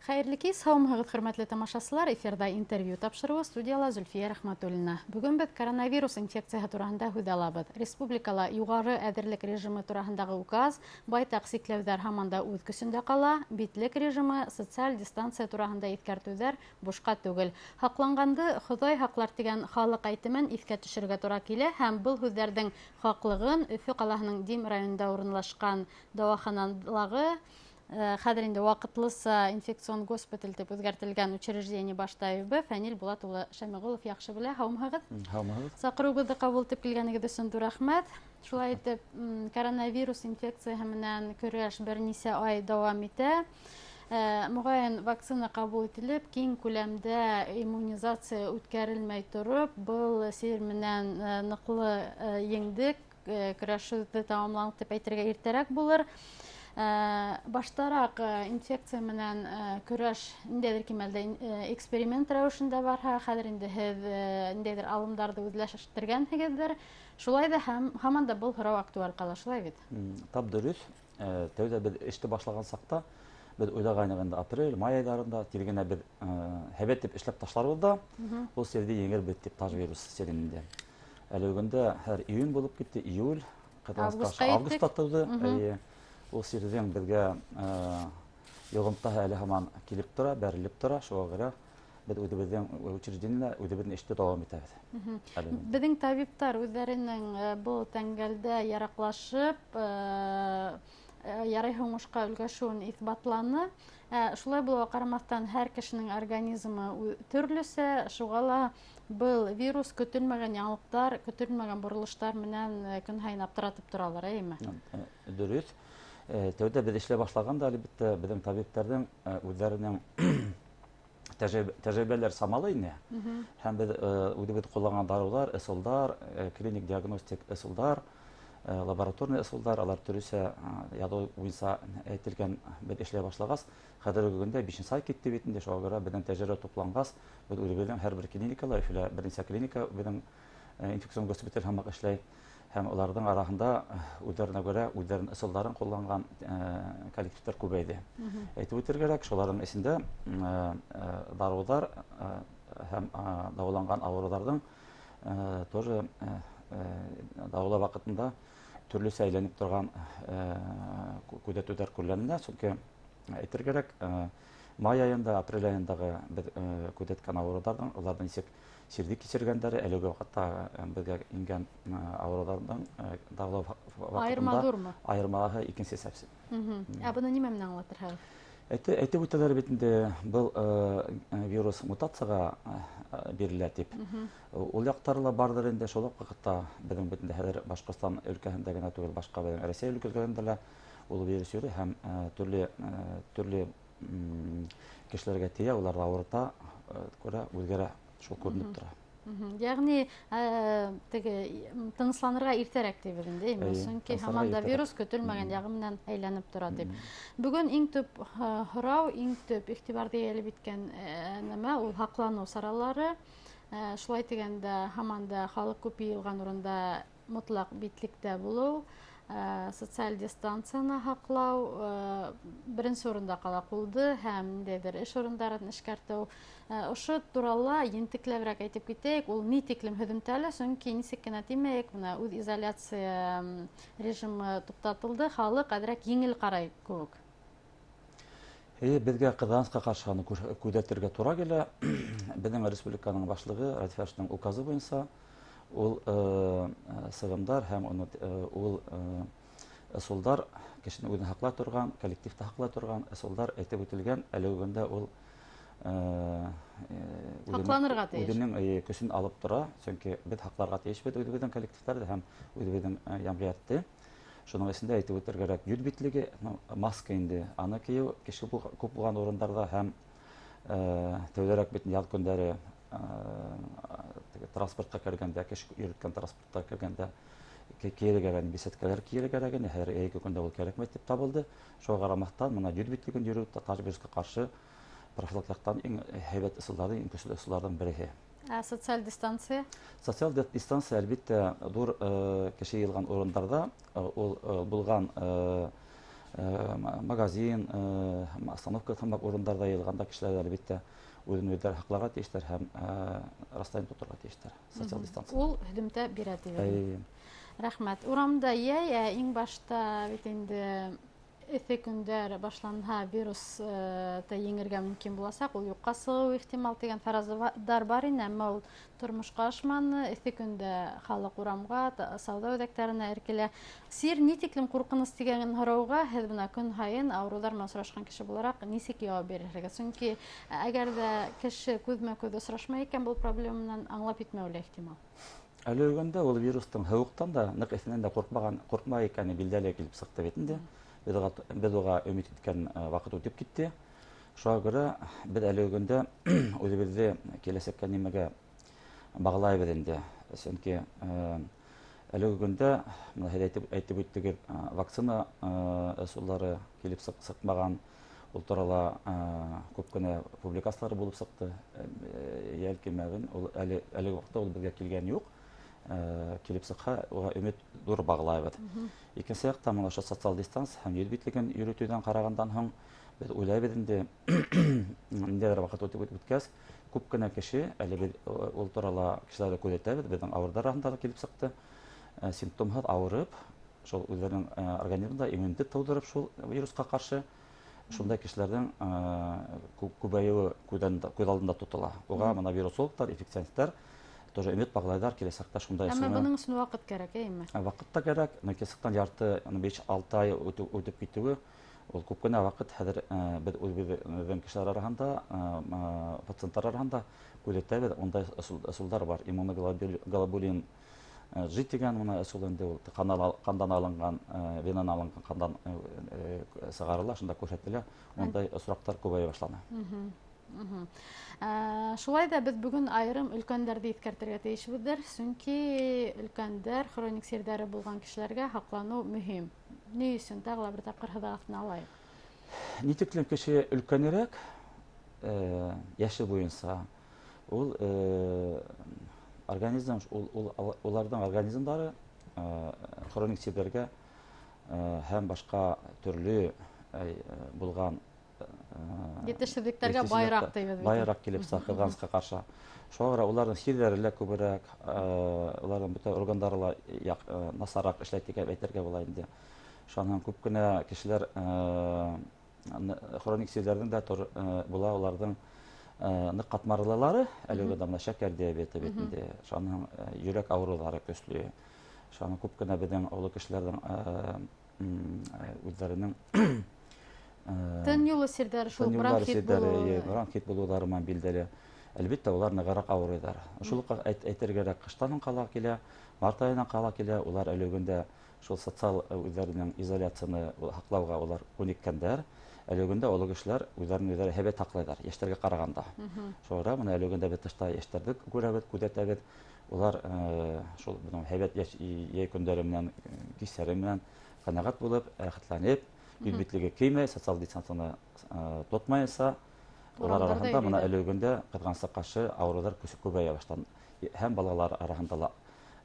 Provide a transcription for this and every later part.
Хәерле кис, һаумыһығыҙ, хөрмәтле тамашасылар. Эфирда интервью тапшыруы студияла Зөлфия Рәхмәтуллина. Бүген беҙ коронавирус инфекцияһы тураһында һүҙ алабыҙ. Республикала юғары әҙерлек режимы тураһындағы указ, байтаҡ сикләүҙәр һаман да үҙ көсөндә ҡала, битлек режимы, социаль дистанция тураһында иҫкәртеүҙәр бушҡа түгел. Һаҡланғанды Хоҙай һаҡлар тигән халыҡ әйтемен иҫкә төшөргә тура килә һәм был һүҙҙәрҙең хаҡлығын Өфө ҡалаһының Дим районында урынлашҡан дауаханалағы хәҙер инде ваҡытлыса инфекцион госпиталь тип үҙгәртелгән учреждение баш табибы Фәнил Булат улы Шәмиғолов яҡшы белә. Һаумыһығыҙ. Һаумыһығыҙ. Саҡырыуыбыҙҙы ҡабул итеп килгәнегеҙ өсөн рәхмәт. Шулай итеп, коронавирус инфекцияһы менән көрәш бер нисә ай дауам итә. Моғайын вакцина ҡабул ителеп, киң күләмдә иммунизация үткәрелмәй тороп, был сир менән ныҡлы еңдек, көрәшеүҙе тамамланыҡ тип әйтергә иртәрәк булыр. Баштараҡ инфекция менән көрәш ниндәйҙер кимәлдә эксперимент рәүешендә барһа, хәҙер инде һеҙ ниндәйҙер алымдарҙы үҙләштергәнһегеҙҙер. Шулай ҙа һаман да был һорау актуаль ҡала, шулай бит? Тап дөрөҫ. Тәүҙә беҙ эште башлаған саҡта, беҙ уйлағайныҡ инде апрель, май айҙарында тиргенә беҙ һәбәт тип эшләп ташларбыҙ да, ул сирҙе еңербеҙ тип, таж вирус сиренде. Әле үгендә һәр июнь булып китте, июль, августта тыуҙы. Ул сирҙең беҙгә йоғонтаһы әле һаман килеп тора, бәрелеп тора. Шуға күрә беҙ үҙебеҙҙең учреждениелә үҙебеҙҙең эште дауам итәбеҙ. Беҙҙең табиптар үҙҙәренең был тәңгәлдә яраҡлашып, ярай һуңышҡа өлгәшеүен иҫбатланы. Шулай булыуға ҡарамаҫтан, һәр кешенең организмы төрлөсә, шуға ла был вирус көтөлмәгән яңылыҡтар, көтөлмәгән боролоштар менән көн һайын аптыратып торалар, әйме? Дөрөҫ. Тәүҙә беҙ эшләй башлағанда, әлбиттә, беҙҙең табиптарҙың үҙҙәренең тәжрибәләр самалы ине. Һәм беҙ үҙебеҙ ҡулланған дарыуҙар, ысулдар, клиник диагностик ысулдар, лабораторный ысулдар, алар төрөсә яҙыу буйынса әйтелгән беҙ эшләй башлағас, хәҙерге көндә 5-нче ай китте бит инде. Шуға күрә беҙҙең тәжрибә тупланғас, беҙ үҙебеҙҙең һәр бер клиникала, Өфөлә бер нисә клиника беҙҙең инфекцион госпиталь һамаҡ эшләй. Һәм уларҙың араһында үҙҙәренә күрә үҙҙәренең ысулдарын ҡулланған коллективтар күбәйҙе. Әйтеп үтергәрәк, шуларҙың эсендә дарыуҙар һәм дауаланған ауырыуҙарҙың тоже дауалау ваҡытында төрлөсә әйләнеп торған күҙәтеүҙәр күлләнелә. Сөнки әйтергәрәк, май айында, апрель айындағы беҙ күҙәткән ауырыуҙарҙың, уларҙың нисек сирҙе кисергәндәре, әлеге ваҡытта беҙгә ингән ауырыуҙарҙың дауалау ваҡытында айырмаһы икенсе сәпсек. Быны нимә менән аңлатырһығыҙ? Әйтеп үтәләр бит инде, был вирус мутацияға бирелә тип. Ул яҡтары ла барҙыр инде, шул ваҡытта беҙҙең бит инде хәҙер Башҡортостан өлкәһендә генә түгел, башҡа беҙҙең Рәсәй өлкәләрендә лә ул вирус йөрөй һәм төрлө кешеләргә тейә, уларҙы ауырта, күрә үҙгәрә. Шул күренеп тора. Яғни, тынысланырға иртәрәк тибеҙ инде, сөнки һаман да вирус көтөлмәгән яғы менән әйләнеп тора тип. Бөгөн иң төп һорау, иң төп иғтибарҙы йәлеп иткән нәмә ул һаҡланыу саралары. Шулай тигәндә, һаман да халыҡ күп йыйылған урында мотлаҡ битлектә булыу, социаль дистанцияны һаҡлау беренсе урында ҡала ҡулды һәм ниндәйҙер эш урындарын эшкәртеү. Ошо турала ентекләберәк әйтеп китәйек, ул ни тиклем һөҙөмтәле, сөнки нисек кенә тимәйек, үҙ изоляция режимы туҡтатылды, халыҡ әҙерәк еңел ҡарай кеүек. Беҙгә ҡыҙғанысҡа ҡаршы күҙәтергә тура килә. Беҙҙең республиканың башлығы Ратифашның указы буйынса ул сығымдар һәм ул ысулдар, кешене үҙен һаҡлай торған, коллективты һаҡлай торған ысулдар әйтеп үтелгән. Әле үгендә ул үҙенең көсөн алып тора, сөнки беҙ һаҡларға тейешбеҙ үҙебеҙҙең коллективтарҙы һәм үҙебеҙҙең йәмғиәтте. Шуның эсендә әйтеп үтергәрәк йөҙ битлеге, маска инде, аны кейеү кеше күп булған урындарҙа һәм тәүҙәрәк бит яҙ көндәре транспортҡа кергәндә, кеше йөрөткән транспортҡа кергәндә кейелгән бисәткәләр кейелгән, һәр йәйге көндә ул кәрәкмәй тип табылды. Шуға ҡарамаҫтан, мына йөҙ битлеген йөрөү таж вирусҡа ҡаршы профилактикадан иң һәйбәт ысулдарҙың, иң көслө ысулдарҙың береһе. Социаль дистанция? Социаль дистанция, әлбиттә, ҙур кеше йыйылған урындарҙа ул булған Magazin, остановка тамак урындарда йыйылганда кешеләр әлбәттә үзен-үзләре хакларга тиештер һәм расстояние тотарга тиештер. Социаль дистанция. Ул һөдемтә бирә дигән. Рәхмәт. Урамда иң башта бит инде эҫе көндәр башланһа, вирус еңергә мөмкин буласаҡ, ул юҡҡа сығыу ихтимал дигән фараздар бар ине, әммә ул тормошҡа ашманы. Эҫе көндә халыҡ урамға, сауҙа үҙәктәренә эркелә. Сир ни тиклем ҡурҡыныс дигән һорауға һеҙ бына көн һайын ауырыуҙар менән осрашҡан кеше булараҡ нисек яуап бирерһегеҙ? Сөнки әгәр ҙә кеше күҙмә-күҙ осрашмай икән, был проблема менән аңлап етмәүе лә ихтимал. Әле өргәндә ул вирустың һыуыҡтан да, ныҡ эҫенән дә ҡурҡмай икәне билдәле килеп сыҡты бит инде. Беҙ уға өмөт иткән ваҡыт үтеп китте. Шуға күрә беҙ әле өргәндә үҙебеҙҙе киләсәккә нимәгә бағлайбыҙ инде. Сөнки әле өргәндә, һеҙ әйтеп үттегеҙ, вакцина ысулдары килеп сыҡмаған, ул турала күп кенә публикациялар булып сыҡты. Йәлкимәген, әле ваҡытта ул беҙгә килгән юҡ. Килеп сыҡһа, уға өмөт ҙур бағлайбыҙ. Икенсе яҡтан, ошо социаль дистанция һәм йөҙ битлеген йөрөтөүҙән ҡарағандан һуң, беҙ уйлайбыҙ инде, ниндәйҙер ваҡыт үткәс, күп кенә кеше, әле беҙ ул турала кешеләрҙе күҙәтәбеҙ, беҙҙең ауырҙар араһында килеп сыҡты, симптомһыҙ ауырып, шул үҙҙәренең организмда иммунитет тыуҙырып шул вирусҡа ҡаршы, шундай кешеләрҙең күбәйеүе күҙ алдында тотола. Уға мына вирусологтар, инфекционисттар тоже өмөт бағлайҙар киләсәктә шундай Әммә бының өсөн ваҡыт кәрәк, әйме? Ваҡыт та кәрәк. Киләсәктән ярты, 5-6 ай үтеп китеүе, ул күп кенә ваҡыт. Хәҙер беҙ үҙебеҙҙең кешеләр араһында, пациенттар араһында күҙәтәбеҙ, ундай ысулдар бар. Иммуноглобулин G тигән мына ысул инде ул ҡандан алынған, венан алынған ҡандан сығарыла, шунда күрһәтелә. Ундай осраҡтар күбәйә башланы. Шулай да беҙ бөгөн айырым өлкәндәрҙе иҫкәртергә тейешбеҙҙер, сөнки өлкәндәр, хроник сирҙәре булған кешеләргә һаҡланыу мөһим. Ни өсөн? Тағы ла бер тапҡыр һыҙ аҫтына алайыҡ. Ни тиклем кеше өлкәнерәк, йәше буйынса, ул организм, уларҙың организмдары хроник сирҙәргә һәм башҡа төрлө булған етешһеҙлектәргә байыраҡ тейбеҙ. Байыраҡ килеп саҡырғансҡа ҡаршы. Шуға күрә уларҙың сирҙәре лә күберәк, уларҙың бөтә органдары ла насараҡ эшләй тигән әйтергә була инде. Шуның күп кенә кешеләр хроник сирҙәрҙең дә була уларҙың ныҡ ҡатмарлылары, әлегә дә шәкәр диабеты бит инде. Шуның йөрәк ауырыуҙары көслө. Шуның күп кенә беҙҙең оло кешеләрҙең үҙҙәренең Тын юлы сирҙәре, шул бронхит булыуы. Бронхит булыуҙары менән билдәле. Әлбиттә, улар нығыраҡ ауырыйҙар. Шул уҡ әйтергәрәк, ҡыштан ҡала килә, март айынан ҡала килә, улар әлегендә шул социаль үҙҙәренең изоляцияны һаҡлауға улар күнеккәндәр. Әлегендә оло кешеләр үҙҙәрен һәйбәт һаҡлайҙар, йәштәргә ҡарағанда. Шуға бына әлегендә беҙ тышта йәштәрҙе күрәбеҙ, күҙәтәбеҙ. Улар шул һәйбәт йәй көндәре менән, кистәре менән ҡәнәғәт булып, рәхәтләнеп, йөҙ битлеге кеймәй, социаль дистанцияны тотмайса, улар араһында мына әлегендә ҡыҙғанса ҡаршы ауырыуҙар күбәйә башланы. Һәм балалар араһында ла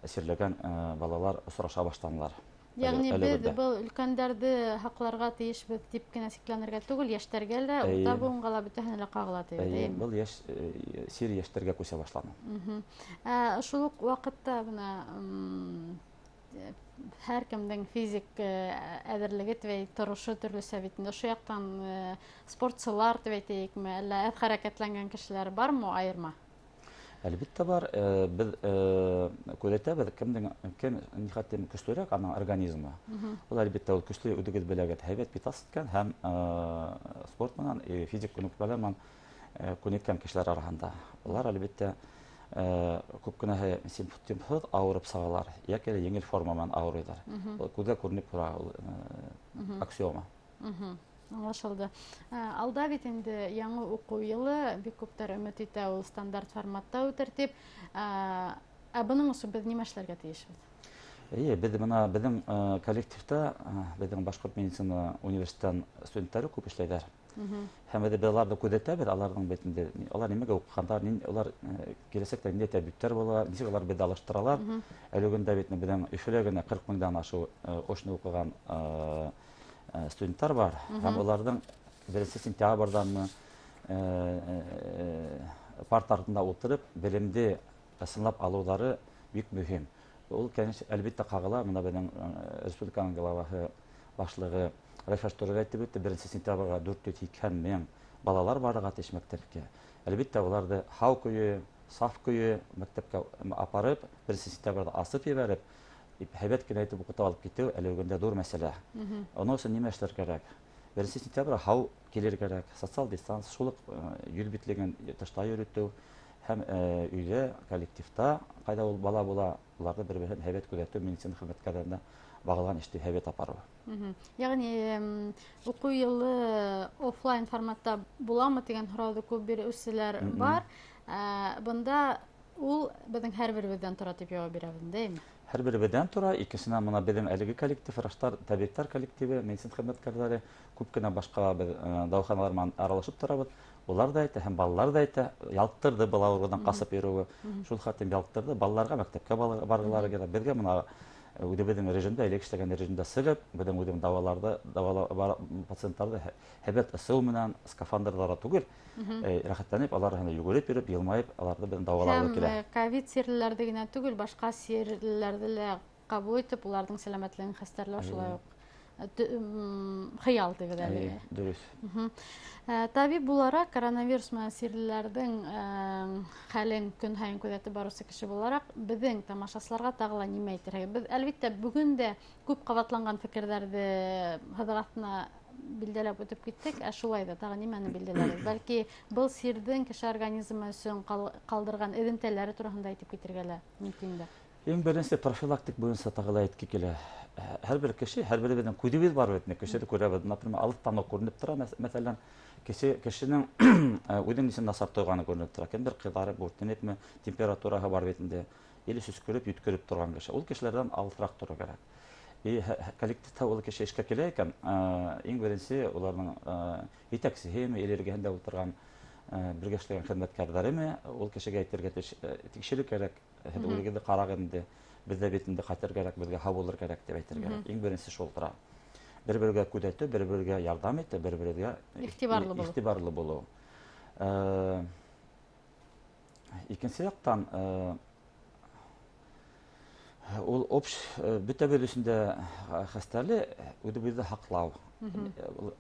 сирләгән балалар осраша башланылар. Йәғни беҙ был өлкәндәрҙе һаҡларға тейешбеҙ тип кенә сикләнергә түгел, йәштәргә лә, урта буынға ла бөтәһенә лә ҡағыла тейбеҙ. Был сир йәштәргә күсә башланы. Шул уҡ ваҡытта бына һәр кемдең физик әҙерлеге тибәй торошо төрлөсә бит инде. Ошо яҡтан спортсылар тибәй тейекме, әллә әҙ хәрәкәтләнгән кешеләр бармы айырма? Әлбиттә бар. Беҙ күҙәтәбеҙ, кем ниһәтен көслөрәк аның организмы. Ул әлбиттә ул көслө үҙегеҙ беләгеҙ һәйбәт питас иткән һәм спорт менән, физик күнекмәләр менән күнеккән кешеләр араһында. Улар әлбиттә күп кенәһе симптомһыҙ ауырып сығалар, йәки еңел форма менән ауырыйҙар. Күҙгә күренеп тора аксиома. Аңлашылды. Алда бит инде яңы уҡыу йылы, бик күптәр өмөт итә, ул стандарт форматта үтер тип. Бының өсөн беҙ нимә эшләргә тейешбеҙ? Беҙ бына беҙҙең коллективта, беҙҙең Башҡорт медицина университетынан студенттары күп эшләйҙәр. Һәм беҙ уларҙы күҙәтәбеҙ, аларҙың бит инде, алар нимәгә уҡығандар, алар киләсәктә ниндәй тәбиптәр булалар, нисек алар беҙҙе алыштыралар. Әлегендә бит беҙҙең Өфөлә генә 40 меңдән ашыу ошно уҡыған студенттар бар. Һәм аларның 1 сентябрьданмы парт артында отырып, белемде ысынлап алулары бик мөһим. Ул, конечно, әлбәттә кагыла. Менә безнең республиканың главаһы башлыгы Рәфәт Тургай әйтеп үтте, 1 сентябрьгә 480 мең балалар барырга тиеш мәктәпкә. Әлбәттә, уларны һау көе, саф көе мәктәпкә апарып, 1 сентябрьдә асып ебәреп, һәйбәт кенә итеп укытып алып китү әлегендә зур мәсьәлә. Оның өчен нимә эшләр кирәк? 1 сентябрьдә һау килер кирәк, социаль дистанс, шулык йөрү битлеген тышта йөрүтү һәм өйдә, коллективта, кайда ул бала була, уларны бер-берен һәйбәт күзәтү, медицина хезмәткәрләренә багылган эшти һәйбәт апару. Ягъни уку йылы офлайн форматта буламы дигән һорауды күп бирүчеләр бар. Бында ул безнең һәрберебездән тора дип җавап бирәбез, дәйме? Һәрберебездән тора, икесенә моны безнең әлеге коллектив, врачтар, табиблар коллективы, медицина хезмәткәрләре, күп кенә башка дәваханалар белән аралашып торабыз. Улар да әйтә, һәм балалар да әйтә, ялттырды балалардан касып йөрүе. Шул хәтлем ялттырды, балаларга мәктәпкә баргылары кирәк. Безгә моны үдебезнең режимда, элек эшләгән режимда сыгып, безнең даваларда пациентларда һәйбәт ысул менән скафандрларга түгел, рәхәтләнеп, алар йөгереп йөреп, елмаеп, аларны безнең даваларга килә. Һәм ковид сирләрдә генә түгел, башка сирләрдә лә кабул итеп, уларның сәламәтлеген хәстәрләү шулай ук хыял дип әйтәләр. Дөрес. Табиб буларак, коронавирус менән сирләрнең хәлен көн һайын күзәтеп баручы кеше буларак, безнең тамашачыларга тагыла нимә әйтергә? Без әлбәттә бүген дә күп кабатланган фикерләрне хәзрәтне билдәләп үтеп киттек, шулай да тагы нимәне билдәләбез? Бәлки был сирдең кеше организмы өчен калдырган эҙемтәләре турында әйтеп китергәләр мөмкин дә. Иң беренче профилактик буенча тагыла әйтке килә. Һәрбер кеше, һәрберебезнең күҙебез бар бит, кешене күрәбез. Например, алыптан күренеп тора, мәсәлән, кешенең үҙен нисен насар тойганы күренеп тора. Кемдер кызарып, бүртенепме, температураһы бар битендә, или сөскөрөп, йүткереп торган кеше. Ул кешеләрдән алыфрак тору кирәк. Коллективта ул кеше эшкә килә икән, иң беренче уларның етәксеһеме, илергәһендә ултырган бергә эшләгән хезмәткәрләреме, ул кешегә әйтергә тикшерү кирәк. Үлгәндә караганда бездә битендә хәтер кирәк, безгә һау булыр кирәк дип әйтергә кирәк. Иң беренче шул тора. Бер-бергә күзәтү, бер-бергә ярдәм итү, бер-бергә игътибарлы булу. Икенче яктан, ул бөтәбез өчендә хәстәрле, үзебезне һаклау.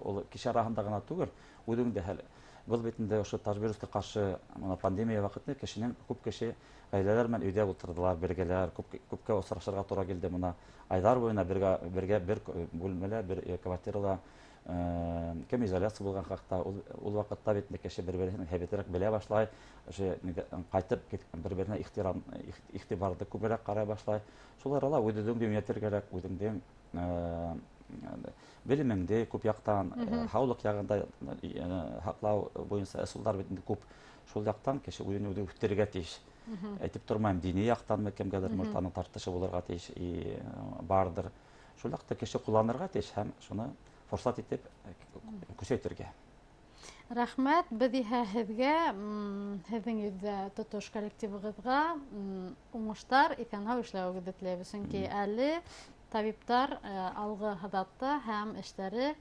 Ул кеше араһында гына түгел, үзеңдә хәл. Был битендә ошо коронавируска каршы пандемия вакытында кешенең күп кеше гаиләләр белән өйдә утырдылар, бергәләр, күпкә осрашырга туры килде. Моны айдар буена бергә бер бүлмәлә, бер квартирада кем изоляция булган хакта, ул вакытта бит кеше бер-берен һәйбәтрәк белә башлай, кайтып бер-беренә игътибарды күбрәк карай башлай. Шулар ала үзеңдә уятыр кирәк, үзеңдә белемеңдә күп яктан, һаулык ягында һаклау буенча ысуллар бит күп. Шул яктан кеше үзен үтәргә тиеш. Әйтеп тормыйм, дини яктанмы кемгәдер мортаның тартышы булырга тиеш бардыр. Шул якта кеше кулланырга тиеш һәм шуны форсат итеп күрсәтергә. Рәхмәт, без һеҙгә, һеҙҙең йөҙҙә тотош коллективығыҙға уңыштар, икән-һау эшләүегеҙҙе теләйбеҙ. Сөнки әле табиптар алғы һыҙатта һәм эштәре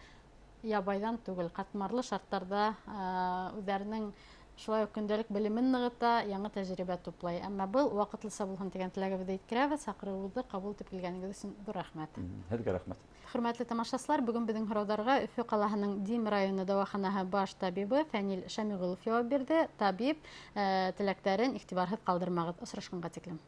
ябайҙан түгел, ҡатмарлы шарттарда үҙҙәренең шулай уҡ көндәлек белемен нығыта, яңы тәжрибә туплай. Әммә был ваҡытлыса булһын дигән теләгебеҙҙе еткерәбеҙ. Саҡырыуығыҙҙы ҡабул итеп килгәнегеҙ өсөн ҙур рәхмәт. Һеҙгә рәхмәт. Хөрмәтле тамашасылар, бүгін беҙҙең һорауҙарға Өфө ҡалаһының Дим районы дауаханаһы баш табибы Фәнил Шәмиғолов яуап бирҙе. Табип теләктәрен иғтибарһыҙ ҡалдырмағыҙ. Осрашҡанға тиклем.